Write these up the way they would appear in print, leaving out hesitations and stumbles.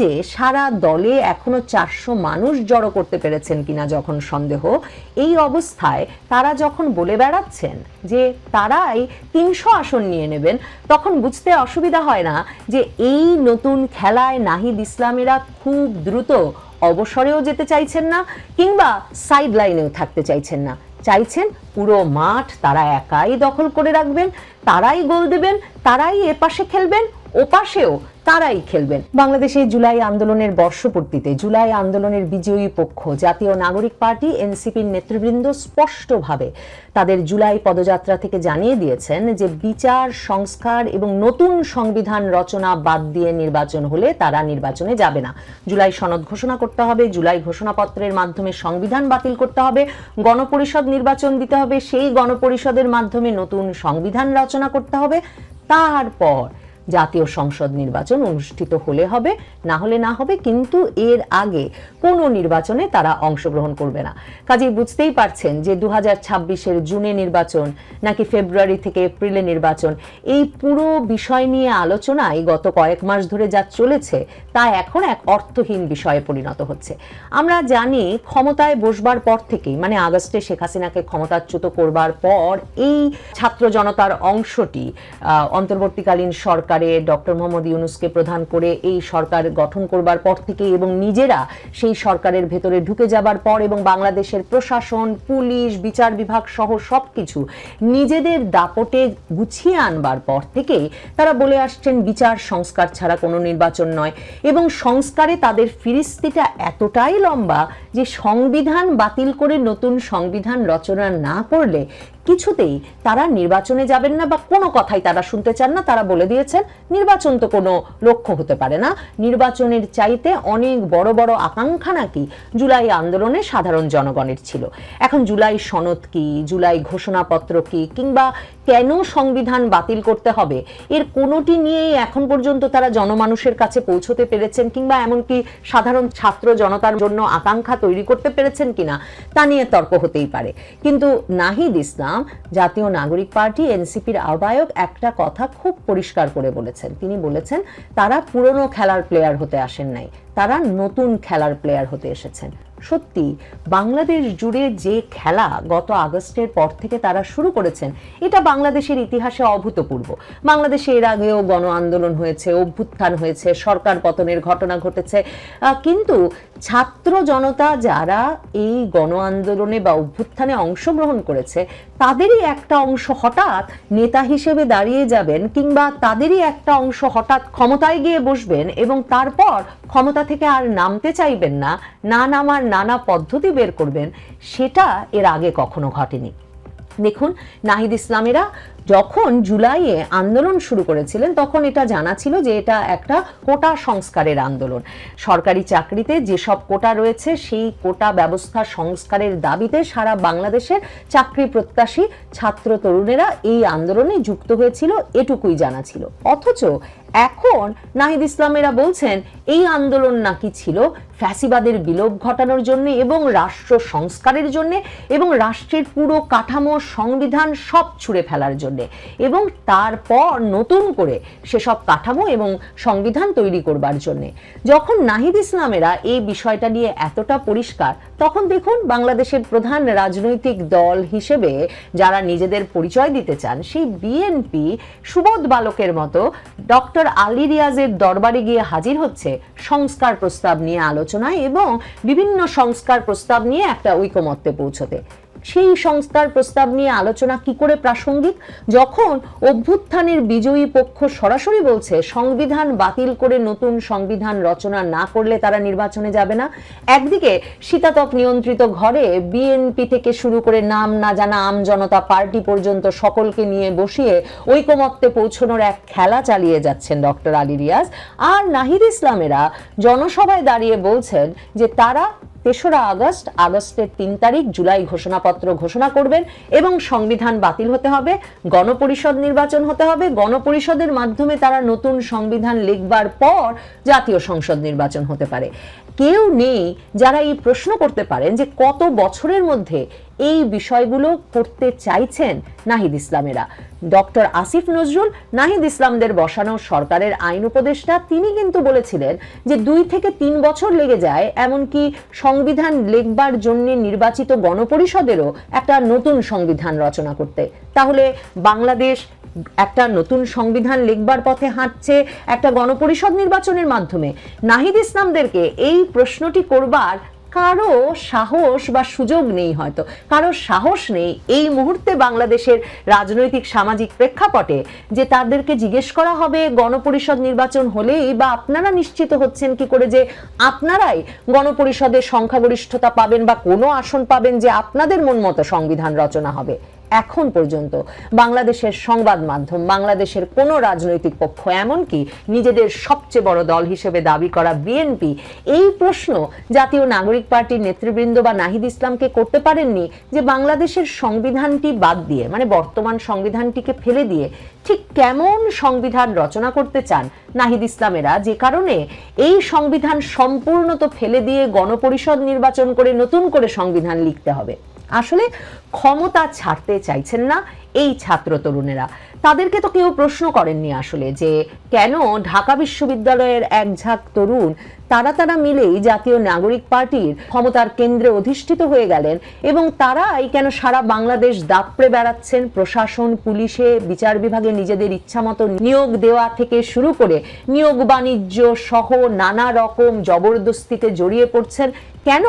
যে সারা দলে এখনো 400 মানুষ জড়ো করতে পেরেছেন কিনা যখন সন্দেহ, এই অবস্থায় তারা যখন বলে বেড়াচ্ছেন যে তারাই 300 আসন নিয়ে নেবেন, তখন বুঝতে অসুবিধা হয় না যে এই নতুন খেলায় নাহিদ ইসলামেরা খুব দ্রুত অবসরেও যেতে চাইছেন না, কিংবা সাইড লাইনেও থাকতে চাইছেন না। চাইছেন পুরো মাঠ তারা একাই দখল করে রাখবেন, তারাই গোল দেবেন, তারাই এপাশে খেলবেন, ওপাশেও তারাই খেলবেন। বাংলাদেশে জুলাই আন্দোলনের বর্ষপূর্তিতে জুলাই আন্দোলনের বিজয়ী পক্ষ জাতীয় নাগরিক পার্টি এনসিপির নেতৃবৃন্দ স্পষ্টভাবে তাদের জুলাই পদযাত্রা থেকে জানিয়ে দিয়েছেন যে বিচার সংস্কার এবং নতুন সংবিধান রচনা বাদ দিয়ে নির্বাচন হলে তারা নির্বাচনে যাবে না। জুলাই সনদ ঘোষণা করতে হবে, জুলাই ঘোষণাপত্রের মাধ্যমে সংবিধান বাতিল করতে হবে, গণপরিষদ নির্বাচন দিতে হবে, সেই গণপরিষদের মাধ্যমে নতুন সংবিধান রচনা করতে হবে, তারপর জাতীয় সংসদ নির্বাচন অনুষ্ঠিত হলে হবে, না হলে না হবে, কিন্তু এর আগে কোনো নির্বাচনে তারা অংশগ্রহণ করবে না। কাজেই বুঝতেই পারছেন যে 2026-এর জুনে নির্বাচন নাকি ফেব্রুয়ারি থেকে এপ্রিলে নির্বাচন, এই পুরো বিষয় নিয়ে আলোচনায় গত কয়েক মাস ধরে যা চলেছে তা এখন এক অর্থহীন বিষয়ে পরিণত হচ্ছে। আমরা জানি ক্ষমতায় বসবার পর থেকেই, মানে আগস্টে শেখ হাসিনাকে ক্ষমতাচ্যুত করবার পর, এই ছাত্র জনতার অংশটি অন্তর্বর্তীকালীন সরকার ডক্টর মোহাম্মদ ইউনূসকে প্রধান করে এই সরকার গঠন করবার পর থেকে এবং নিজেরা সেই সরকারের ভেতরে ঢুকে যাবার পর এবং বাংলাদেশের প্রশাসন, পুলিশ, বিচার বিভাগ সহ সবকিছু নিজেদের দাপটে গুছিয়ে আনবার পর থেকে তারা বলে আসছেন বিচার সংস্কার ছাড়া কোনো নির্বাচন নয়, এবং সংস্কারে তাদের ফিরিস্তিটা এতটাই লম্বা যে সংবিধান বাতিল করে নতুন সংবিধান রচনা না করলে কিছুতেই তারা নির্বাচনে যাবেন না, বা কোনো কথাই তারা শুনতে চান না। তারা বলে দিয়েছেন নির্বাচন তো কোনো লক্ষ্য হতে পারে না, নির্বাচনের চাইতে অনেক বড় বড় আকাঙ্ক্ষা নাকি জুলাই আন্দোলনে সাধারণ জনগণের ছিল। এখন জুলাই সনদ কি, জুলাই ঘোষণাপত্র কি, কিংবা কেন সংবিধান বাতিল করতে হবে, এর কোনোটি নিয়েই এখন পর্যন্ত তারা জনমানুষের কাছে পৌঁছতে পেরেছেন, কিংবা এমনকি সাধারণ ছাত্র জনতার জন্য আকাঙ্ক্ষা তৈরি করতে পেরেছেন কিনা তা নিয়ে তর্ক হতেই পারে। কিন্তু নাহিদ ইসলাম, জাতীয় নাগরিক পার্টি এনসিপির আহ্বায়ক, একটা কথা খুব পরিষ্কার করে বলেছেন। তিনি বলেছেন তারা পুরনো খেলার প্লেয়ার হতে আসেন নাই, তারা নতুন খেলার প্লেয়ার হতে এসেছেন। সত্যি বাংলাদেশ জুড়ে যে খেলা গত আগস্টের পর থেকে তারা শুরু করেছেন, এটা বাংলাদেশের ইতিহাসে অভূতপূর্ব। বাংলাদেশে এর আগেও গণ আন্দোলন হয়েছে, অভ্যুত্থান হয়েছে, সরকার পতনের ঘটনা ঘটেছে, কিন্তু ছাত্র জনতা যারা এই গণ আন্দোলনে বা অভ্যুত্থানে অংশগ্রহণ করেছে তাদেরই একটা অংশ হঠাৎ নেতা হিসেবে দাঁড়িয়ে যাবেন, কিংবা তাদেরই একটা অংশ হঠাৎ ক্ষমতায় গিয়ে বসবেন এবং তারপর ক্ষমতা থেকে আর নামতে চাইবেন না, না নামার নানা পদ্ধতি বের করবেন, সেটা এর আগে কখনো ঘটেনি। দেখুন, নাহিদ ইসলামেরা যখন জুলাইয়ে আন্দোলন শুরু করেছিলেন তখন এটা জানা ছিল যে এটা একটা কোটা সংস্কারের আন্দোলন। সরকারি চাকরিতে যেসব কোটা রয়েছে সেই কোটা ব্যবস্থা সংস্কারের দাবিতে সারা বাংলাদেশের চাকরি প্রত্যাশী ছাত্র তরুণেরা এই আন্দোলনে যুক্ত হয়েছিল, এটুকুই জানা ছিল। অথচ এখন নাহিদ ইসলামেরা বলছেন এই আন্দোলন নাকি ছিল ফ্যাসিবাদের বিলোপ ঘটানোর জন্য এবং রাষ্ট্র সংস্কারের জন্য এবং রাষ্ট্রের পুরো কাঠামো, সংবিধান সব ছুঁড়ে ফেলার জন্য, এবং তারপর নতুন করে সেসব কাঠামো এবং সংবিধান তৈরি করবার জন্য। যখন নাহিদ ইসলামেরা এই বিষয়টা নিয়ে এতটা পরিষ্কার, তখন দেখুন বাংলাদেশের প্রধান রাজনৈতিক দল হিসেবে যারা নিজেদের পরিচয় দিতে চান, সেই বিএনপি সুবোধ বালকের মতো ডক্টর আলী রিয়াজের দরবারে গিয়ে হাজির হচ্ছে সংস্কার প্রস্তাব নিয়ে আলোচনায় এবং বিভিন্ন সংস্কার প্রস্তাব নিয়ে একটা ঐকমত্যে পৌঁছতে। সেই সংস্কার প্রস্তাব নিয়ে আলোচনা কি করে প্রাসঙ্গিক, যখন অভ্যুত্থানের বিজয়ী পক্ষ সরাসরি বলছে সংবিধান বাতিল করে নতুন সংবিধান রচনা না করলে তারা নির্বাচনে যাবে না। একদিকে শীতাতপ নিয়ন্ত্রিত ঘরে বিএনপি থেকে শুরু করে নাম না জানা আম জনতা পার্টি পর্যন্ত সকলকে নিয়ে বসিয়ে ঐকমত্যে পৌঁছানোর এক খেলা চালিয়ে যাচ্ছেন ডক্টর আলী রিয়াজ, আর নাহিদ ইসলামেরা জনসভায় দাঁড়িয়ে বলছেন যে তারা 3রা আগস্ট, আগস্টের 3 তারিখ জুলাই ঘোষণাপত্র ঘোষণা করবেন এবং সংবিধান বাতিল হতে হবে, গণপরিষদ নির্বাচন হতে হবে, গণপরিষদের মাধ্যমে তারা নতুন সংবিধান লিখবার পর জাতীয় সংসদ নির্বাচন হতে পারে। কেউ নেই যারা এই প্রশ্ন করতে পারেন যে কত বছরের মধ্যে এই বিষয়গুলো করতে চাইছেন নাহিদ ইসলামেরা। ডক্টর আসিফ নজরুল, নাহিদ ইসলামদের বসানো সরকারের আইন উপদেষ্টা, তিনি কিন্তু বলেছিলেন যে 2 থেকে 3 বছর লেগে যায়, এমনকি সংবিধান লিখবার জন্য নির্বাচিত গণপরিষদেরও একটা নতুন সংবিধান রচনা করতে। তাহলে বাংলাদেশ একটা নতুন সংবিধান লিখবার পথে হাঁটছে একটা গণপরিষদ নির্বাচনের মাধ্যমে। নাহিদ ইসলামদেরকে এই প্রশ্নটি করবার কারো সাহস বা সুযোগ নেই, হয়তো কারো সাহস নেই এই মুহূর্তে বাংলাদেশের রাজনৈতিক সামাজিক প্রেক্ষাপটে যে তাদেরকে জিজ্ঞেস করা হবে গণপরিষদ নির্বাচন হলেই বা আপনারা নিশ্চিত হচ্ছেন কি করে যে আপনারাই গণপরিষদের সংখ্যাগরিষ্ঠতা পাবেন বা কোনো আসন পাবেন যে আপনাদের মন মতো সংবিধান রচনা হবে। এখন পর্যন্ত বাংলাদেশের সংবাদ মাধ্যম, বাংলাদেশের কোনো রাজনৈতিক পক্ষ, এমনকি নিজেদের সবচেয়ে বড় দল হিসেবে দাবি করা বিএনপি, এই প্রশ্ন জাতীয় নাগরিক পার্টির নেতৃবৃন্দ বা নাহিদ ইসলামকে করতে পারেননি যে বাংলাদেশের সংবিধানটি বাদ দিয়ে, মানে বর্তমান সংবিধানটিকে ফেলে দিয়ে ঠিক কেমন সংবিধান রচনা করতে চান নাহিদ ইসলামেরা, যে কারণে এই সংবিধান সম্পূর্ণ তো ফেলে দিয়ে গণপরিষদ নির্বাচন করে নতুন করে সংবিধান লিখতে হবে। আসলে ক্ষমতা ছাড়তে চাইছেন না এই ছাত্র তরুণেরা। তাদেরকে তো কেউ প্রশ্ন করেননি আসলে যে কেন ঢাকা বিশ্ববিদ্যালয়ের এক ঝাঁক তরুণ তারা মিলেই জাতীয় নাগরিক পার্টির ক্ষমতার কেন্দ্রে অধিষ্ঠিত হয়ে গেলেন এবং তারাই কেন সারা বাংলাদেশ দাপড়ে বেড়াচ্ছেন, প্রশাসন, পুলিশে, বিচার বিভাগে নিজেদের ইচ্ছামতো নিয়োগ দেওয়া থেকে শুরু করে নিয়োগ বাণিজ্য সহ নানা রকম জবরদস্তিতে জড়িয়ে পড়ছেন। কেন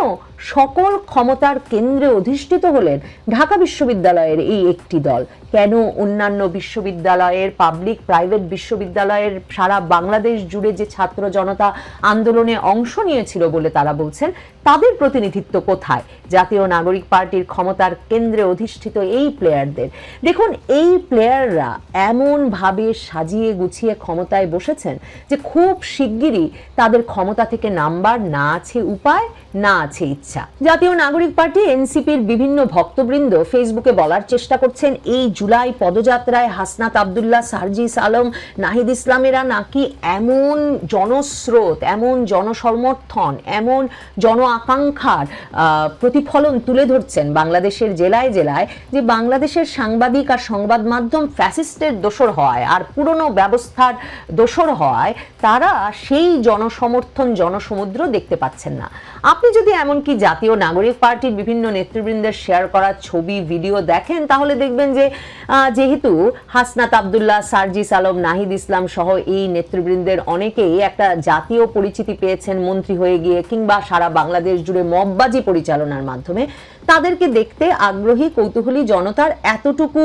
সকল ক্ষমতার কেন্দ্রে অধিষ্ঠিত হলেন ঢাকা বিশ্ববিদ্যালয়ের এই একটি দল? কেন অন্যান্য বিশ্ববিদ্যালয়ের, পাবলিক প্রাইভেট বিশ্ববিদ্যালয়ের সারা বাংলাদেশ জুড়ে যে ছাত্র জনতা আন্দোলনে অংশ নিয়েছিল বলে তারা বলছেন, তাদের প্রতিনিধিত্ব কোথায় জাতীয় নাগরিক পার্টির ক্ষমতার কেন্দ্রে অধিষ্ঠিত এই প্লেয়ারদের? দেখুন, এই প্লেয়াররা এমন ভাবে সাজিয়ে গুছিয়ে ক্ষমতায় বসেছেন যে খুব শিগগিরই তাদের ক্ষমতা থেকে নামবার না আছে উপায়, না আছে ইচ্ছা। জাতীয় নাগরিক পার্টি এনসিপির বিভিন্ন ভক্তবৃন্দ ফেসবুকে বলার চেষ্টা করছেন এই জুলাই পদযাত্রায় হাসনাত আব্দুল্লাহ, সার্জিস আলম, নাহিদ ইসলামেরা নাকি এমন জনস্রোত, এমন জনসমর্থন, এমন জন আকাঙ্ক্ষার প্রতিফলন তুলে ধরছেন বাংলাদেশের জেলায় জেলায় যে বাংলাদেশের সাংবাদিক আর সংবাদ মাধ্যম ফ্যাসিস্টের দোসর হওয়ায় আর পুরনো ব্যবস্থার দোসর হওয়ায় তারা সেই জনসমর্থন, জনসমুদ্র দেখতে পাচ্ছেন না। আপনি যদি এমনকি জাতীয় নাগরিক পার্টির বিভিন্ন নেতৃবৃন্দের শেয়ার করা ছবি, ভিডিও দেখেন, তাহলে দেখবেন যে যেহেতু হাসনাত আব্দুল্লাহ, সার্জিস আলম, নাহিদ ইসলাম সহ এই নেতৃবৃন্দের অনেকেই একটা জাতীয় পরিচিতি পেয়েছেন মন্ত্রী হয়ে গিয়ে কিংবা সারা বাংলাদেশ জুড়ে মববাজি পরিচালনার মাধ্যমে, তাদেরকে দেখতে আগ্রহী কৌতূহলী জনতার এতটুকু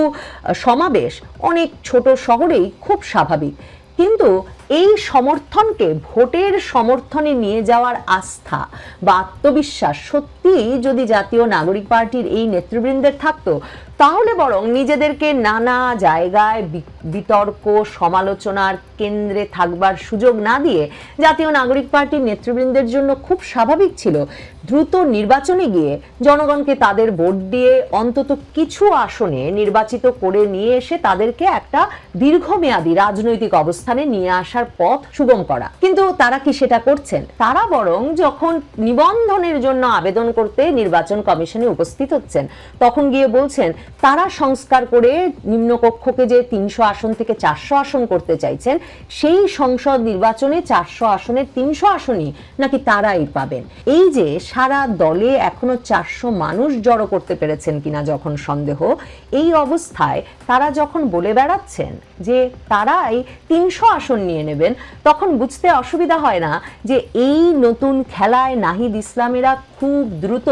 সমাবেশ অনেক ছোট শহরেই খুব স্বাভাবিক। কিন্তু এই সমর্থনকে ভোটের সমর্থনে নিয়ে যাওয়ার আস্থা বা আত্মবিশ্বাস সত্যি যদি জাতীয় নাগরিক পার্টির এই নেতৃবৃন্দের থাকতো, তাহলে বরং নিজেদেরকে নানা জায়গায় বিতর্ক, সমালোচনার কেন্দ্রে থাকবার সুযোগ না দিয়ে জাতীয় নাগরিক পার্টির নেতৃবৃন্দের জন্য খুব স্বাভাবিক ছিল দ্রুত নির্বাচনে গিয়ে জনগণকে তাদের ভোট দিয়ে অন্তত কিছু আসনে নির্বাচিত করে নিয়ে এসে তাদেরকে একটা দীর্ঘমেয়াদী রাজনৈতিক অবস্থানে নিয়ে আসার পথ সুগম করা। কিন্তু তারা কি সেটা করছেন? তারা বরং যখন নিবন্ধনের জন্য আবেদন করতে নির্বাচন কমিশনে উপস্থিত হচ্ছেন, তখন গিয়ে বলছেন তারা সংস্কার করে নিম্নকক্ষকে যে 300 আসন থেকে 400 আসন করতে চাইছেন, সেই সংসদ নির্বাচনে 400 আসনের 300 আসনই নাকি তারাই পাবেন। এই যে সারা দলে এখনো 400 মানুষ জড়ো করতে পেরেছেন কিনা যখন সন্দেহ, এই অবস্থায় তারা যখন বলে বেড়াচ্ছেন যে তারাই 300 আসন নিয়ে নেবেন, তখন বুঝতে অসুবিধা হয় না যে এই নতুন খেলায় নাহিদ ইসলামেরা খুব দ্রুত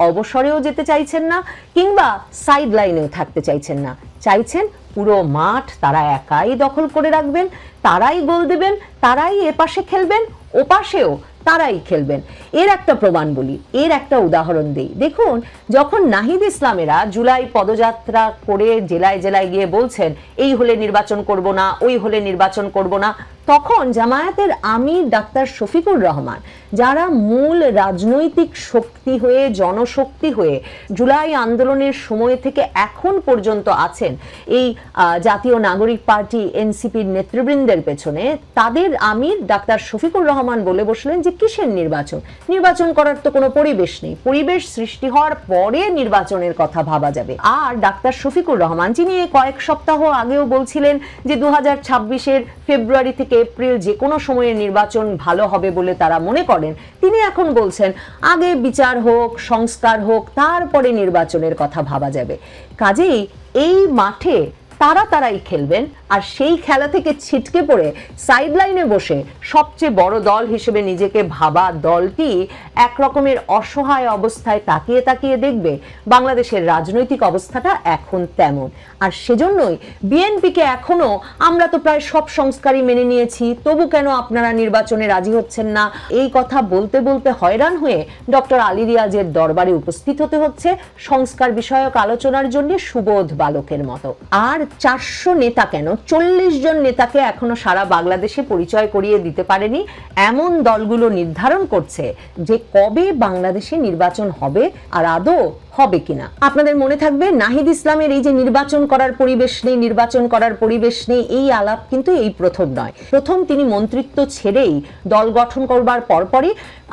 অবসরেও যেতে চাইছেন না কিংবা সাইড লাইনেও থাকতে চাইছেন না। চাইছেন পুরো মাঠ তারা একাই দখল করে রাখবেন, তারাই গোল দেবেন, তারাই এপাশে খেলবেন, ওপাশেও তারাই খেলবেন। এর একটা প্রমাণ বলি, এর একটা উদাহরণ দেই। দেখুন, যখন নাহিদ ইসলামেরা জুলাই পদযাত্রা করে জেলায় জেলায় গিয়ে বলছেন এই হলে নির্বাচন করব না, ওই হলে নির্বাচন করব না, তখন জামায়াতের আমির ডাক্তার শফিকুর রহমান, যারা মূল রাজনৈতিক শক্তি হয়ে, জনশক্তি হয়ে জুলাই আন্দোলনের সময় থেকে এখন পর্যন্ত আছেন এই জাতীয় নাগরিক পার্টি এনসিপির নেতৃবৃন্দের পেছনে, তাদের আমির ডাক্তার শফিকুর রহমান বলে বসলেন যে যে কিসের নির্বাচন, নির্বাচন করার তো কোনো পরিবেশ নেই, পরিবেশ সৃষ্টি হওয়ার পরে নির্বাচনের কথা ভাবা যাবে। আর ডাক্তার শফিকুর রহমান, যিনি কয়েক সপ্তাহ আগেও বলছিলেন যে 2026-এর ফেব্রুয়ারি থেকে এপ্রিল যে কোনো সময়ে নির্বাচন ভালো হবে বলে তারা মনে করেন, তিনি এখন বলছেন আগে বিচার হোক, সংস্কার হোক, তারপরে নির্বাচনের কথা ভাবা যাবে। কাজেই এই মাঠে তারাই খেলবেন, আর সেই খেলা থেকে ছিটকে পড়ে সাইড লাইনে বসে সবচেয়ে বড় দল হিসেবে নিজেকে ভাবা দলটি এক রকমের অসহায় অবস্থায় তাকিয়ে তাকিয়ে দেখবে বাংলাদেশের রাজনৈতিক অবস্থাটা এখন তেমন। আর সেজন্যই বিএনপিকে এখনো আমরা তো প্রায় সব সংস্কারই মেনে নিয়েছি, তবু কেন আপনারা নির্বাচনে রাজি হচ্ছেন না, এই কথা বলতে বলতে হয়রান হয়ে ডক্টর আলী রিয়াজের দরবারে উপস্থিত হতে হচ্ছে সংস্কার বিষয়ক আলোচনার জন্য সুবোধ বালকের মতো। আর 400 নেতা কেন, 40 জন নেতাকে এখনো সারা বাংলাদেশে পরিচয় করিয়ে দিতে পারেনি এমন দলগুলো নির্ধারণ করছে যে কবে বাংলাদেশে নির্বাচন হবে আর আদৌ হবে কিনা। আপনাদের মনে থাকবে নাহিদ ইসলামের এই যে নির্বাচন করার পরিবেশ নেই এই আলাপ কিন্তু এই প্রথম নয়। প্রথম তিনি মন্ত্রিত্ব ছেড়েই দল গঠন করবার পরপরই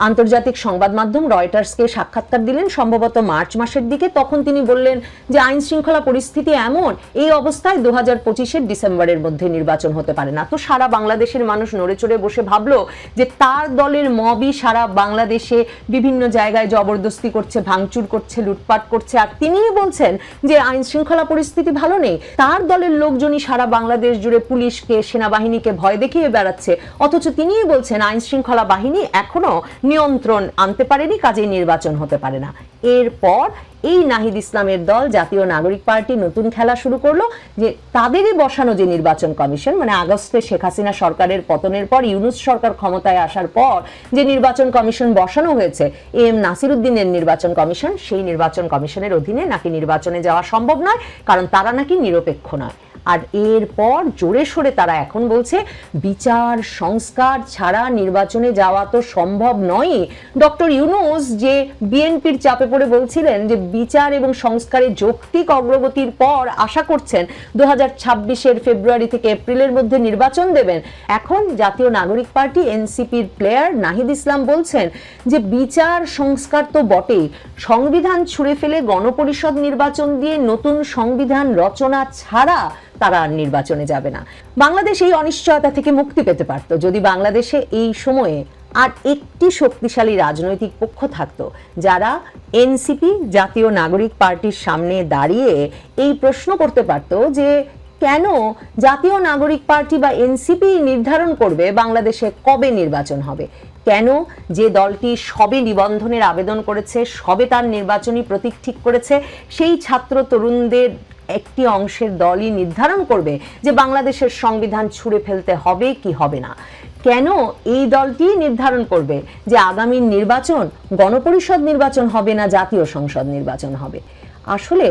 আন্তর্জাতিক সংবাদ মাধ্যম রয়টার্সকে সাক্ষাৎকার দিলেন, সম্ভবত মার্চ মাসের দিকে। তখন তিনি বললেন যে আইন শৃঙ্খলা পরিস্থিতি এমন, এই অবস্থায় 2025-এর ডিসেম্বরের মধ্যে নির্বাচন হতে পারে না। তো সারা বাংলাদেশের মানুষ নড়ে চড়ে বসে ভাবলো যে তার দলের মবই সারা বাংলাদেশে বিভিন্ন জায়গায় জবরদস্তি করছে, ভাঙচুর করছে, লুটপাট করছে, আর তিনিই বলছেন যে আইন শৃঙ্খলা পরিস্থিতি ভালো নেই। তার দলের লোকজনই সারা বাংলাদেশ জুড়ে পুলিশকে, সেনাবাহিনীকে ভয় দেখিয়ে বেড়াচ্ছে, অথচ তিনিই বলছেন আইন শৃঙ্খলা বাহিনী এখনো নিয়ন্ত্রণ আনতে পারেনি, কাজেই নির্বাচন হতে পারে না। এরপর এই নাহিদ ইসলামের দল জাতীয় নাগরিক পার্টি নতুন খেলা শুরু করলো যে তাদেরই বসানো যে নির্বাচন কমিশন, মানে আগস্টে শেখ হাসিনা সরকারের পতনের পর ইউনূস সরকার ক্ষমতায় আসার পর যে নির্বাচন কমিশন বসানো হয়েছে, এম নাসির উদ্দিনের নির্বাচন কমিশন, সেই নির্বাচন কমিশনের অধীনে নাকি নির্বাচনে যাওয়া সম্ভব নয়, কারণ তারা নাকি নিরপেক্ষ নয়। আর এরপর জোরে সোরে তারা এখন বলছে বিচার সংস্কার ছাড়া নির্বাচনে যাওয়া তো সম্ভব নয়। ডক্টর ইউনূস যে বিএনপির চাপে পড়ে বলছিলেন যে বিচার এবং সংস্কারের যৌক্তিক অগ্রগতির পর আশা করছেন 2026-এর ফেব্রুয়ারি থেকে এপ্রিলের মধ্যে নির্বাচন দেবেন, এখন জাতীয় নাগরিক পার্টি এনসিপির প্লেয়ার নাহিদ ইসলাম বলছেন যে বিচার সংস্কার তো বটেই, সংবিধান ছুঁড়ে ফেলে গণপরিষদ নির্বাচন দিয়ে নতুন সংবিধান রচনা ছাড়া তারা নির্বাচনে যাবে না। বাংলাদেশ এই অনিশ্চয়তা থেকে মুক্তি পেতে পারত যদি বাংলাদেশে এই সময়ে আর একটি শক্তিশালী রাজনৈতিক পক্ষ থাকতো যারা এনসিপি জাতীয় নাগরিক পার্টির সামনে দাঁড়িয়ে এই প্রশ্ন করতে পারত যে কেন জাতীয় নাগরিক পার্টি বা এনসিপি নির্ধারণ করবে বাংলাদেশে কবে নির্বাচন হবে, কেন যে দলটি সবে নিবন্ধনের আবেদন করেছে, সবে তার নির্বাচনী প্রতীক ঠিক করেছে, সেই ছাত্র তরুণদের একটি অংশের দলই নির্ধারণ করবে যে বাংলাদেশের সংবিধান ছুঁড়ে ফেলতে হবে কি হবে না, কেন এই দলটি নির্ধারণ করবে যে আগামী নির্বাচন গণপরিষদ নির্বাচন হবে না জাতীয় সংসদ নির্বাচন হবে। আসলে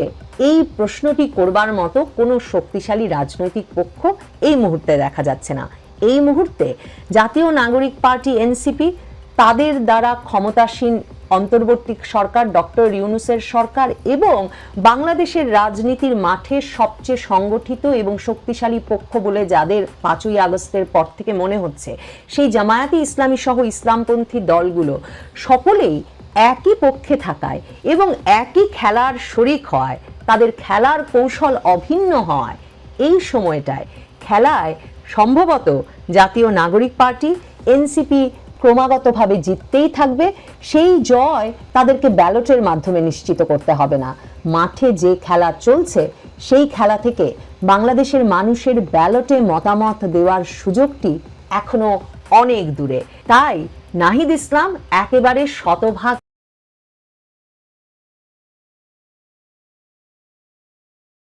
এই প্রশ্নটি করবার মতো কোনো শক্তিশালী রাজনৈতিক পক্ষ এই মুহূর্তে দেখা যাচ্ছে না। এই মুহূর্তে জাতীয় নাগরিক পার্টি এনসিপি, তাদের দ্বারা ক্ষমতাসীন অন্তর্বর্তী সরকার ডক্টর ইউনূসের সরকার এবং বাংলাদেশের রাজনীতির মাঠে সবচেয়ে সংগঠিত এবং শক্তিশালী পক্ষ বলে যাদের 5ই আগস্টের পর থেকে মনে হচ্ছে, সেই জামায়াতে ইসলামী সহ ইসলামপন্থী দলগুলো সকলেই একই পক্ষে থাকায় এবং একই খেলার শরিক হয়, তাদের খেলার কৌশল অভিন্ন হয়, এই সময়টায় খেলায় সম্ভবত জাতীয় নাগরিক পার্টি এনসিপি ক্রমাগতভাবে জিততেই থাকবে। সেই জয় তাদেরকে ব্যালটের মাধ্যমে নিশ্চিত করতে হবে না। মাঠে যে খেলা চলছে সেই খেলা থেকে বাংলাদেশের মানুষের ব্যালটে মতামত দেওয়ার সুযোগটি এখনো অনেক দূরে। তাই নাহিদ ইসলাম একেবারে শতভাগ